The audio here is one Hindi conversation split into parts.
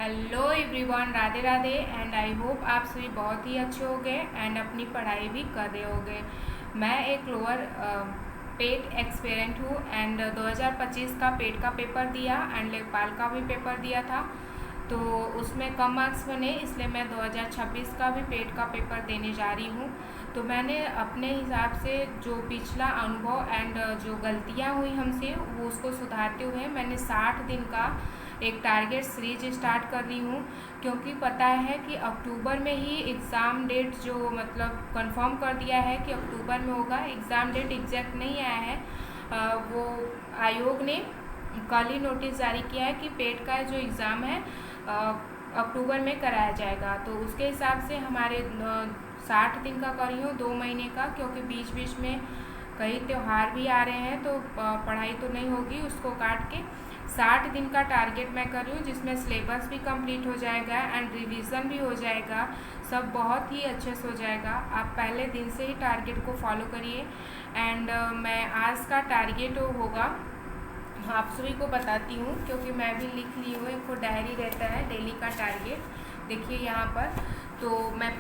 Hello everyone, Radhe Radhe. And I hope आप सभी बहुत ही अच्छे होंगे एंड अपनी पढ़ाई भी कर रहे होंगे। मैं एक लोअर पेट एक्सपेरेंट हूँ एंड 2025 का पेट का पेपर दिया एंड लेखपाल का भी पेपर दिया था। तो उसमें कम मार्क्स बने, इसलिए मैं 2026 का भी पेट का पेपर देने जा रही हूँ। तो मैंने अपने हिसाब से जो पिछला अनुभव एंड जो गलतियाँ हुई हमसे वो उसको सुधारते हुए मैंने 60 दिन का एक टारगेट सीरीज स्टार्ट कर रही हूँ, क्योंकि पता है कि अक्टूबर में ही एग्ज़ाम डेट जो मतलब कंफर्म कर दिया है कि अक्टूबर में होगा। एग्ज़ाम डेट एग्जैक्ट नहीं आया है, वो आयोग ने कल ही नोटिस जारी किया है कि पेट का जो एग्ज़ाम है अक्टूबर में कराया जाएगा। तो उसके हिसाब से हमारे 60 दिन का कर रही हूँ, 2 महीने का, क्योंकि बीच बीच में कई त्यौहार भी आ रहे हैं तो पढ़ाई तो नहीं होगी, उसको काट के 60 दिन का टारगेट मैं कर रही हूँ, जिसमें सिलेबस भी कंप्लीट हो जाएगा एंड रिवीजन भी हो जाएगा। सब बहुत ही अच्छे से हो जाएगा। आप पहले दिन से ही टारगेट को फॉलो करिए। एंड मैं आज का टारगेट होगा, आप सभी को बताती हूँ, क्योंकि मैं भी लिख ली हूँ। एक डायरी रहता है डेली का टारगेट, देखिए यहाँ पर। तो मैं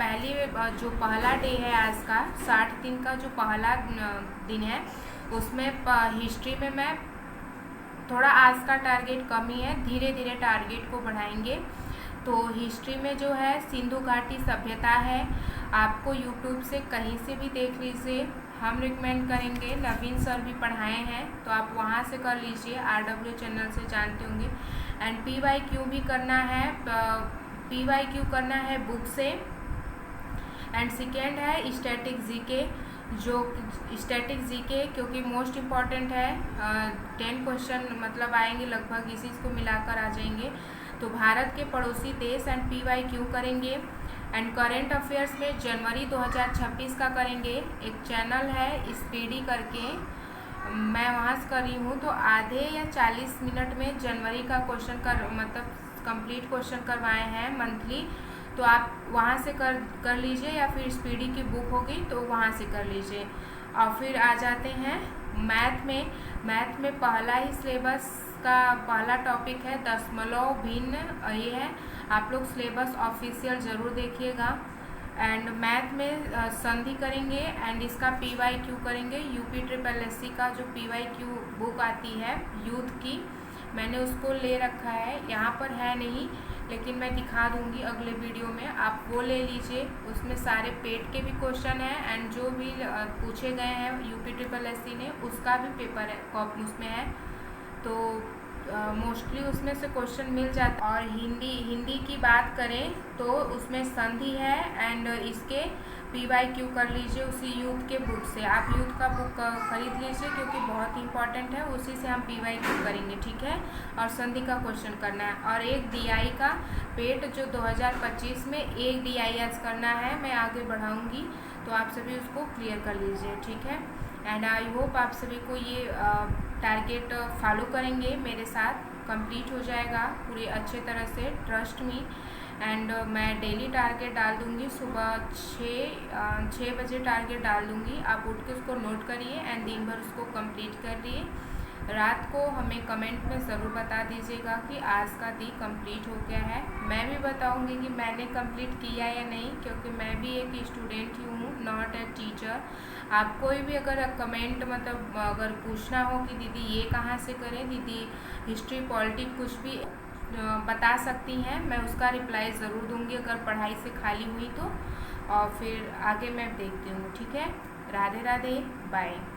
जो पहला डे है आज का 60 दिन का जो पहला दिन है, उसमें हिस्ट्री में मैं थोड़ा आज का टारगेट कम ही है, धीरे धीरे टारगेट को बढ़ाएंगे। तो हिस्ट्री में जो है सिंधु घाटी सभ्यता है, आपको यूट्यूब से कहीं से भी देख लीजिए, हम रिकमेंड करेंगे। नवीन सर भी पढ़ाए हैं तो आप वहाँ से कर लीजिए, RW चैनल से जानते होंगे। एंड PYQ भी करना है, PYQ करना है बुक से। एंड सेकेंड है स्टैटिक जीके, जो स्टैटिक जीके क्योंकि मोस्ट इम्पॉर्टेंट है। 10 क्वेश्चन मतलब आएंगे लगभग, इसी को मिलाकर आ जाएंगे। तो भारत के पड़ोसी देश एंड PYQ करेंगे। एंड करेंट अफेयर्स में जनवरी 2026 का करेंगे। एक चैनल है स्पीडी करके, मैं वहाँ से कर रही हूँ। तो आधे या 40 मिनट में जनवरी का क्वेश्चन कर मतलब कंप्लीट क्वेश्चन करवाए हैं मंथली। तो आप वहाँ से कर लीजिए, या फिर स्पीडी की बुक होगी तो वहाँ से कर लीजिए। और फिर आ जाते हैं मैथ में पहला ही सिलेबस का पहला टॉपिक है दशमलव भिन्न, ये है। आप लोग सिलेबस ऑफिशियल ज़रूर देखिएगा। एंड मैथ में संधि करेंगे एंड इसका PYQ करेंगे। UPSSC का जो PYQ बुक आती है यूथ की, मैंने उसको ले रखा है, यहाँ पर है नहीं, लेकिन मैं दिखा दूंगी अगले वीडियो में, आप वो ले लीजिए। उसमें सारे पेट के भी क्वेश्चन हैं एंड जो भी पूछे गए हैं UPSSC ने उसका भी पेपर है, उसमें है। तो मोस्टली उसमें से क्वेश्चन मिल जाता है। और हिंदी की बात करें तो उसमें संधि है एंड इसके PYQ कर लीजिए उसी यूथ के बुक से। आप यूथ का बुक खरीद लीजिए क्योंकि बहुत इंपॉर्टेंट है, उसी से हम PYQ करेंगे, ठीक है। और संधि का क्वेश्चन करना है। और एक DI का पेट जो 2025 में एक DI आज करना है, मैं आगे बढ़ाऊँगी, तो आप सभी उसको क्लियर कर लीजिए, ठीक है। एंड आई होप आप सभी को ये टारगेट फॉलो करेंगे, मेरे साथ कंप्लीट हो जाएगा पूरी अच्छे तरह से, ट्रस्ट मी। एंड मैं डेली टारगेट डाल दूँगी, सुबह 6 बजे टारगेट डाल दूँगी। आप उठ के उसको नोट करिए एंड दिन भर उसको कंप्लीट करिए। रात को हमें कमेंट में ज़रूर बता दीजिएगा कि आज का दिन कंप्लीट हो गया है। मैं भी बताऊंगी कि मैंने कंप्लीट किया या नहीं, क्योंकि मैं भी एक स्टूडेंट ही हूँ, नॉट ए टीचर। आप कोई भी अगर कमेंट मतलब अगर पूछना हो कि दीदी ये कहाँ से करें, दीदी हिस्ट्री पॉलिटिक्स कुछ भी बता सकती हैं, मैं उसका रिप्लाई ज़रूर दूँगी अगर पढ़ाई से खाली हुई तो। और फिर आगे मैं देखती हूँ, ठीक है। राधे राधे, बाय।